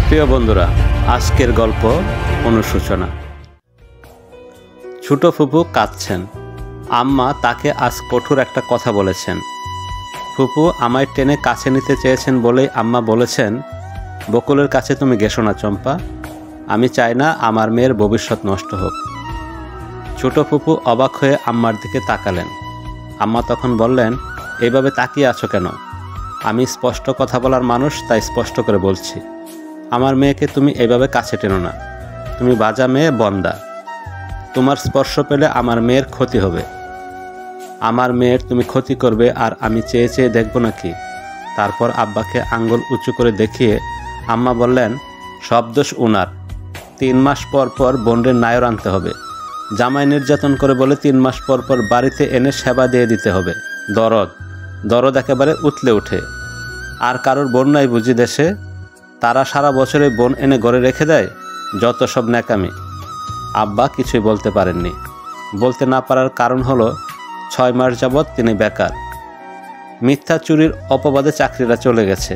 প্রিয় বন্ধুরা, আজকের গল্প অনুশোচনা। ছোট ফুপু কাঁদছেন। আম্মা তাকে আজ কঠোর একটা কথা বলেছেন। ফুপু আমায় টেনে কাছে নিতে চেয়েছেন বলেই আম্মা বলেছেন, বকুলের কাছে তুমি গেছো না চম্পা, আমি চাই না আমার মেয়ের ভবিষ্যৎ নষ্ট হোক। ছোট ফুপু অবাক হয়ে আম্মার দিকে তাকালেন। আম্মা তখন বললেন, এইভাবে তাকিয়ে আছো কেন? আমি স্পষ্ট কথা বলার মানুষ, তাই স্পষ্ট করে বলছি, আমার মেয়েকে তুমি এইভাবে কাছে টেনো না। তুমি বাজা মেয়ে, বন্দা। তোমার স্পর্শ পেলে আমার মেয়ের ক্ষতি হবে। আমার মেয়ের তুমি ক্ষতি করবে আর আমি চেয়ে চেয়ে দেখব নাকি? তারপর আব্বাকে আঙ্গুল উঁচু করে দেখিয়ে আম্মা বললেন, সব দোষ উনার। 3 মাস পর পর বোনের নায়র আনতে হবে। জামাই নির্যাতন করে বলে 3 মাস পর পর বাড়িতে এনে সেবা দিয়ে দিতে হবে। দরদ একেবারে উতলে ওঠে। আর কারোর বোন নাই বুঝি দেশে? তারা সারা বছরে বোন এনে ঘরে রেখে দেয়। যত সব ন্যাকামি। আব্বা কিছুই বলতে পারেননি। বলতে না পারার কারণ হলো 6 মাস যাবৎ তিনি বেকার। মিথ্যা চুরির অপবাদে চাকরিটা চলে গেছে।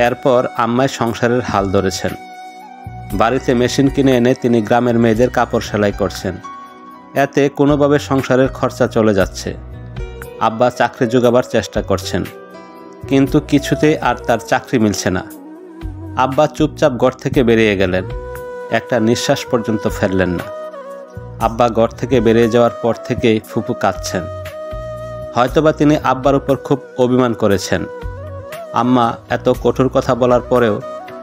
এরপর আম্মায় সংসারের হাল ধরেছেন। বাড়িতে মেশিন কিনে এনে তিনি গ্রামের মেয়েদের কাপড় সেলাই করছেন। এতে কোনোভাবে সংসারের খরচা চলে যাচ্ছে। আব্বা চাকরি জোগাবার চেষ্টা করছেন, কিন্তু কিছুতেই আর তার চাকরি মিলছে না। আব্বা চুপচাপ ঘর থেকে বেরিয়ে গেলেন। একটা নিঃশ্বাস পর্যন্ত ফেললেন না। আব্বা ঘর থেকে বেরিয়ে যাওয়ার পর থেকেই ফুপু কাঁদছেন। হয়তোবা তিনি আব্বার উপর খুব অভিমান করেছেন। আম্মা এত কঠোর কথা বলার পরেও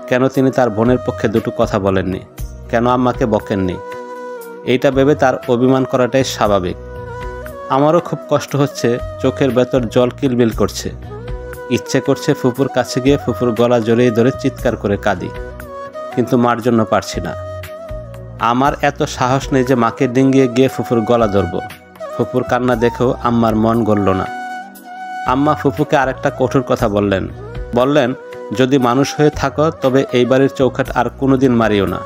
কেন তিনি তার বোনের পক্ষে দুটো কথা বলেননি? কেন আম্মাকে বকেননি? এইটা ভেবে তার অভিমান করাটাই স্বাভাবিক। আমারও খুব কষ্ট হচ্ছে, চোখের ভেতর জল কিলবিল করছে। ইচ্ছে করছে ফুপুর কাছে গিয়ে ফুপুর গলা জড়িয়ে ধরে চিৎকার করে কাঁদি, কিন্তু মার জন্য পারছি না। আমার এত সাহস নেই যে মাকে ডিঙ্গিয়ে গিয়ে ফুপুর গলা ধরব। ফুপুর কান্না দেখেও আম্মার মন গলল না। আম্মা ফুপুকে আরেকটা কঠোর কথা বললেন, যদি মানুষ হয়ে থাকো তবে এই বাড়ির চৌখাট আর কোনোদিন মারিও না।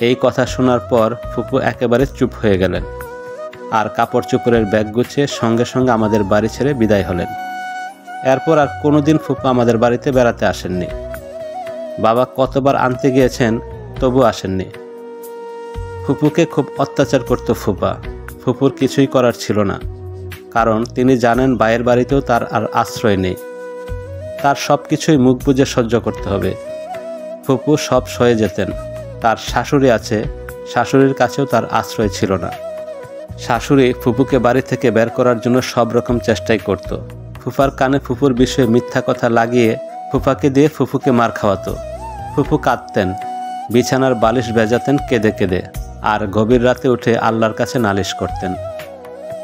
এই কথা শোনার পর ফুপু একেবারে চুপ হয়ে গেলেন আর কাপড় চোপড়ের ব্যাগ গুছিয়ে সঙ্গে সঙ্গে আমাদের বাড়ি ছেড়ে বিদায় হলেন। এরপর আর কোনোদিন ফুপু আমাদের বাড়িতে বেড়াতে আসেননি। বাবা কতবার আনতে গিয়েছেন, তবু আসেননি। ফুপুকে খুব অত্যাচার করত ফুপা। ফুপুর কিছুই করার ছিল না, কারণ তিনি জানেন বাইরের বাড়িতেও তার আর আশ্রয় নেই। তার সব কিছুই মুখ বুজে সহ্য করতে হবে। ফুপু সব সয়ে যেতেন। তার শাশুড়ি আছে, শাশুড়ির কাছেও তার আশ্রয় ছিল না। শাশুড়ি ফুপুকে বাড়ি থেকে বের করার জন্য সব রকম চেষ্টাই করত। ফুফার কানে ফুপুর বিষয়ে মিথ্যা কথা লাগিয়ে ফুফাকে দিয়ে ফুপুকে মার খাওয়াতো। ফুপু কাঁদতেন, বিছানার বালিশ ভেজাতেন কেঁদে কেঁদে, আর গভীর রাতে উঠে আল্লাহর কাছে নালিশ করতেন।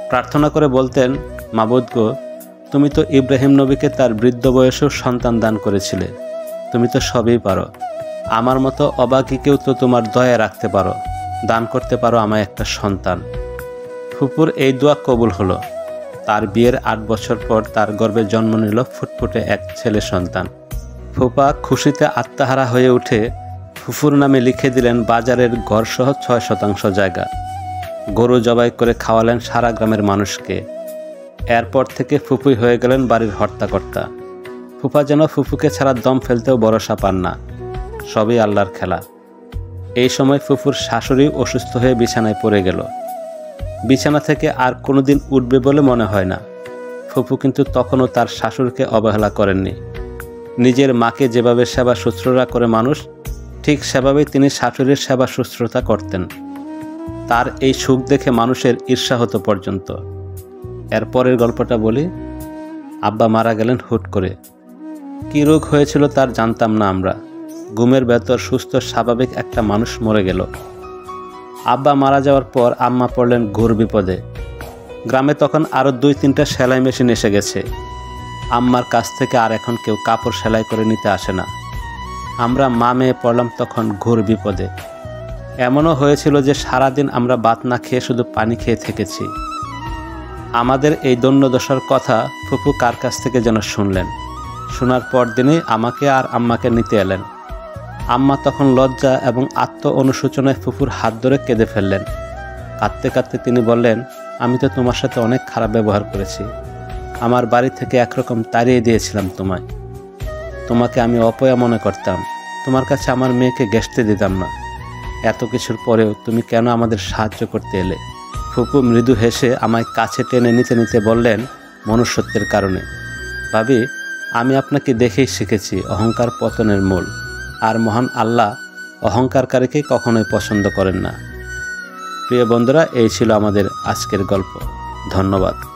প্রার্থনা করে বলতেন, মাবুদ গো, তুমি তো ইব্রাহিম নবীকে তার বৃদ্ধ বয়সেও সন্তান দান করেছিলে। তুমি তো সবই পারো। আমার মতো অবাগীকেও তো তোমার দয়া রাখতে পারো। দান করতে পারো আমায় একটা সন্তান। ফুপুর এই দোয়া কবুল হলো। তার বিয়ের 8 বছর পর তার গর্ভে জন্ম নিল ফুটফুটে এক ছেলে সন্তান। ফুপা খুশিতে আত্মহারা হয়ে উঠে ফুফুর নামে লিখে দিলেন বাজারের ঘরসহ 6% জায়গা। গরু জবাই করে খাওয়ালেন সারা গ্রামের মানুষকে। এরপর থেকে ফুপুই হয়ে গেলেন বাড়ির হর্তাকর্তা। ফুপা যেন ফুফুকে ছাড়া দম ফেলতেও ভরসা পান না। সবই আল্লাহর খেলা। এই সময় ফুফুর শাশুড়ি অসুস্থ হয়ে বিছানায় পড়ে গেল। বিছানা থেকে আর কোনোদিন উঠবে বলে মনে হয় না। ফুপু কিন্তু তখনও তার শাশুড়িকে অবহেলা করেননি। নিজের মাকে যেভাবে সেবা শুশ্রূষা করে মানুষ, ঠিক সেভাবেই তিনি শাশুড়ির সেবা শুশ্রূষা করতেন। তার এই সুখ দেখে মানুষের ঈর্ষা হতো পর্যন্ত। এরপরের গল্পটা বলি। আব্বা মারা গেলেন হুট করে। কী রোগ হয়েছিল তার জানতাম না আমরা। ঘুমের ভেতর সুস্থ স্বাভাবিক একটা মানুষ মরে গেল। আব্বা মারা যাওয়ার পর আম্মা পড়লেন ঘোর বিপদে। গ্রামে তখন আরও 2-3টা সেলাই মেশিন এসে গেছে। আম্মার কাছ থেকে আর এখন কেউ কাপড় সেলাই করে নিতে আসে না। আমরা মা মেয়ে পড়লাম তখন ঘোর বিপদে। এমনও হয়েছিল যে সারাদিন আমরা ভাত না খেয়ে শুধু পানি খেয়ে থেকেছি। আমাদের এই দৈন্যদশার কথা ফুপু কার কাছ থেকে যেন শুনলেন। শোনার পর দিনই আমাকে আর আম্মাকে নিতে এলেন। আম্মা তখন লজ্জা এবং আত্ম অনুশোচনায় ফুপুর হাত ধরে কেঁদে ফেললেন। কাঁদতে কাঁদতে তিনি বললেন, আমি তো তোমার সাথে অনেক খারাপ ব্যবহার করেছি। আমার বাড়ি থেকে একরকম তাড়িয়ে দিয়েছিলাম তোমাকে আমি অপয়া মনে করতাম। তোমার কাছে আমার মেয়েকে ঘেঁষতে দিতাম না। এত কিছুর পরেও তুমি কেন আমাদের সাহায্য করতে এলে? ফুপু মৃদু হেসে আমায় কাছে টেনে নিতে নিতে বললেন, মনুষ্যত্বের কারণে। ভাবি, আমি আপনাকে দেখেই শিখেছি অহংকার পতনের মূল, আর মহান আল্লাহ অহংকারকারীকে কখনোই পছন্দ করেন না। প্রিয় বন্ধুরা, এই ছিল আমাদের আজকের গল্প। ধন্যবাদ।